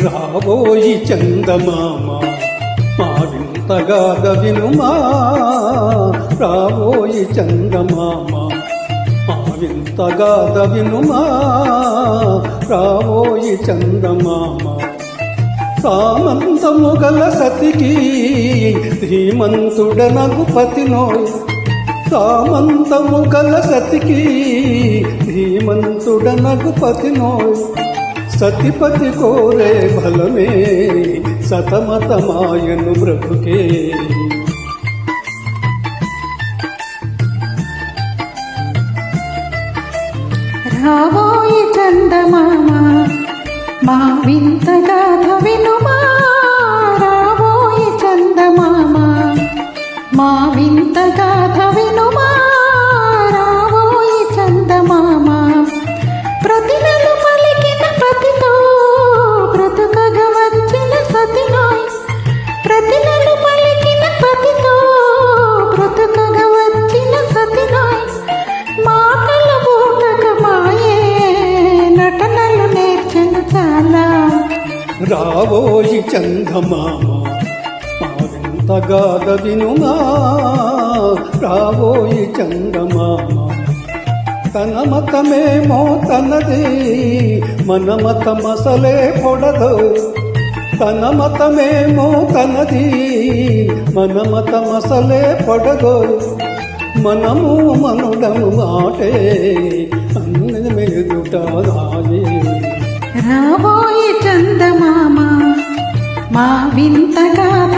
రాబోయి చందమామ మా వింతగాథ వినుమా, రాబోయి చందమామ మా వింతగాథ వినుమా, రాబోయి చందమామ. సామంతము గల సతికి ధీమంతుడనగు పతినోయ్, సామంతము గల సతికి ధీమంతుడనగు పతినోయ్. సతిపతి కోరే బలమే సతమతమాయను బ్రతుకే. రాబోయి చందమామ మా వింత గాథ వినుమా, రాబోయి చందమామ మా వింత గాథ వినుమా, రాబోయి చందమామ. ప్రతి నెలు పలికిన పతితో బ్రతుకగా వచ్చిన సతినోయ్, ప్రతి నెలు పలికిన పతితో బ్రతుకగా వచ్చిన సతినోయ్. మాటల బూటక మాయే నటనలు నేర్చెను చాలా. రాబోయి చందమామ మా వింతగాథ వినుమా, రాబోయి చందమామ. తన మతమేమో తనది, మన మతమసలే పొడదు. తన మతమేమో తనది, మన మతమసలే పొడదు. మనము మనుడము మాటే అన్ని మెదుట రాయే. రాబోయి చందమామ మా వింత గాథ